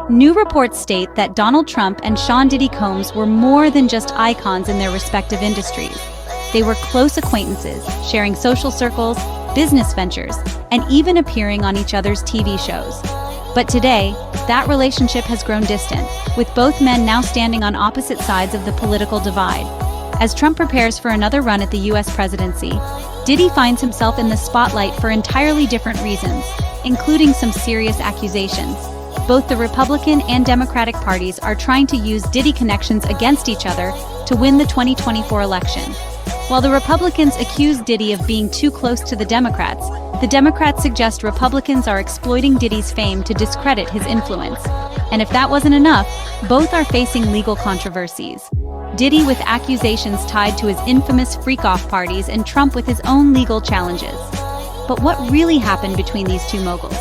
New reports state that Donald Trump and Sean Diddy Combs were more than just icons in their respective industries. They were close acquaintances, sharing social circles, business ventures, and even appearing on each other's TV shows. But today, that relationship has grown distant, with both men now standing on opposite sides of the political divide. As Trump prepares for another run at the U.S. presidency, Diddy finds himself in the spotlight for entirely different reasons, including some serious accusations. Both the Republican and Democratic parties are trying to use Diddy connections against each other to win the 2024 election. While the Republicans accuse Diddy of being too close to the Democrats suggest Republicans are exploiting Diddy's fame to discredit his influence. And if that wasn't enough, both are facing legal controversies. Diddy with accusations tied to his infamous freak-off parties and Trump with his own legal challenges. But what really happened between these two moguls?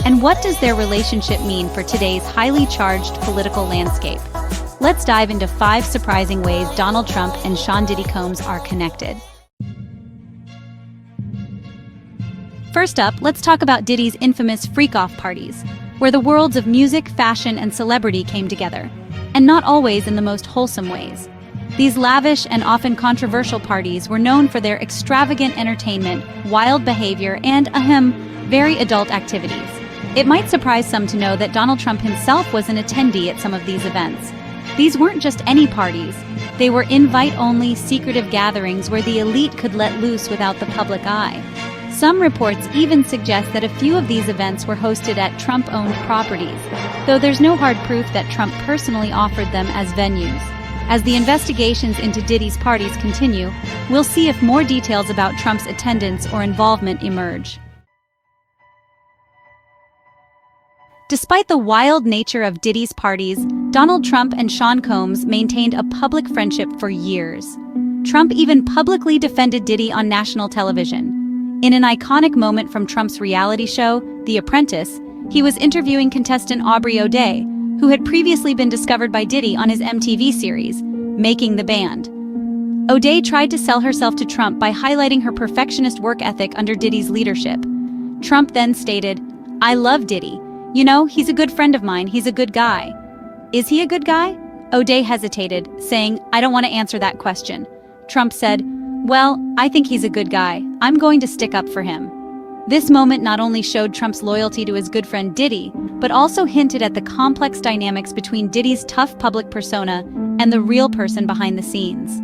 And what does their relationship mean for today's highly charged political landscape? Let's dive into 5 surprising ways Donald Trump and Sean Diddy Combs are connected. First up, let's talk about Diddy's infamous freak-off parties, where the worlds of music, fashion, and celebrity came together, and not always in the most wholesome ways. These lavish and often controversial parties were known for their extravagant entertainment, wild behavior, and, very adult activities. It might surprise some to know that Donald Trump himself was an attendee at some of these events. These weren't just any parties. They were invite-only, secretive gatherings where the elite could let loose without the public eye. Some reports even suggest that a few of these events were hosted at Trump-owned properties, though there's no hard proof that Trump personally offered them as venues. As the investigations into Diddy's parties continue, we'll see if more details about Trump's attendance or involvement emerge. Despite the wild nature of Diddy's parties, Donald Trump and Sean Combs maintained a public friendship for years. Trump even publicly defended Diddy on national television. In an iconic moment from Trump's reality show, The Apprentice, he was interviewing contestant Aubrey O'Day, who had previously been discovered by Diddy on his MTV series, Making the Band. O'Day tried to sell herself to Trump by highlighting her perfectionist work ethic under Diddy's leadership. Trump then stated, "I love Diddy. You know, he's a good friend of mine, he's a good guy." Is he a good guy? O'Day hesitated, saying, "I don't want to answer that question." Trump said, "Well, I think he's a good guy. I'm going to stick up for him." This moment not only showed Trump's loyalty to his good friend Diddy, but also hinted at the complex dynamics between Diddy's tough public persona and the real person behind the scenes.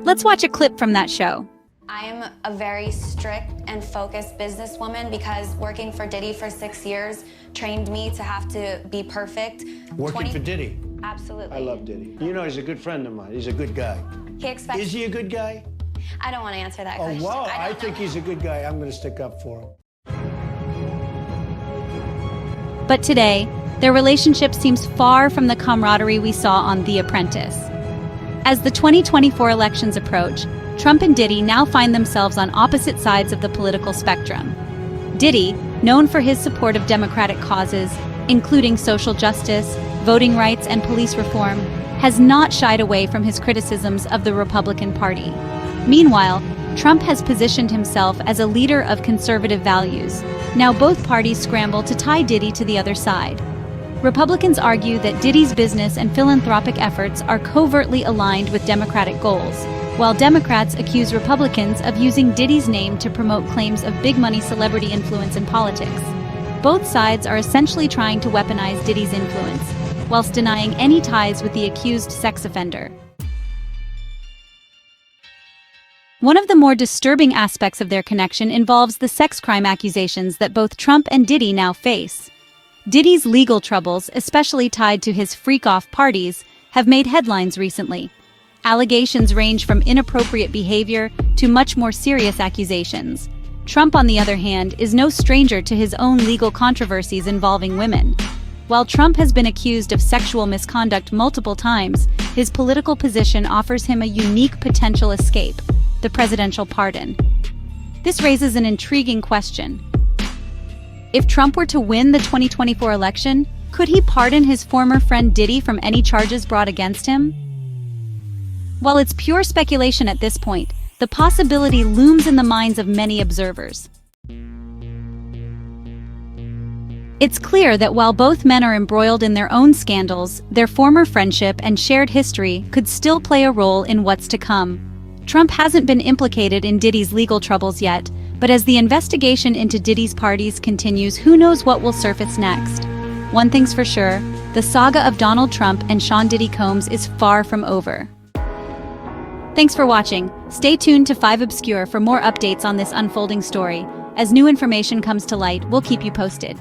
Let's watch a clip from that show. I am a very strict and focused businesswoman because working for Diddy for 6 years trained me to have to be perfect. Working for Diddy? Absolutely. I love Diddy. You know, he's a good friend of mine. He's a good guy. He expects... Is he a good guy? I don't want to answer that Oh, question. wow. I think he's a good guy. I'm going to stick up for him. But today, their relationship seems far from the camaraderie we saw on The Apprentice. As the 2024 elections approach, Trump and Diddy now find themselves on opposite sides of the political spectrum. Diddy, known for his support of democratic causes, including social justice, voting rights, and police reform, has not shied away from his criticisms of the Republican Party. Meanwhile, Trump has positioned himself as a leader of conservative values. Now both parties scramble to tie Diddy to the other side. Republicans argue that Diddy's business and philanthropic efforts are covertly aligned with Democratic goals, while Democrats accuse Republicans of using Diddy's name to promote claims of big-money celebrity influence in politics. Both sides are essentially trying to weaponize Diddy's influence, whilst denying any ties with the accused sex offender. One of the more disturbing aspects of their connection involves the sex crime accusations that both Trump and Diddy now face. Diddy's legal troubles, especially tied to his freak-off parties, have made headlines recently. Allegations range from inappropriate behavior to much more serious accusations. Trump, on the other hand, is no stranger to his own legal controversies involving women. While Trump has been accused of sexual misconduct multiple times, his political position offers him a unique potential escape: the presidential pardon. This raises an intriguing question. If Trump were to win the 2024 election, could he pardon his former friend Diddy from any charges brought against him? While it's pure speculation at this point, the possibility looms in the minds of many observers. It's clear that while both men are embroiled in their own scandals, their former friendship and shared history could still play a role in what's to come. Trump hasn't been implicated in Diddy's legal troubles yet, but as the investigation into Diddy's parties continues, who knows what will surface next. One thing's for sure, the saga of Donald Trump and Sean Diddy Combs is far from over. Thanks for watching. Stay tuned to 5 Obscure for more updates on this unfolding story. As new information comes to light, we'll keep you posted.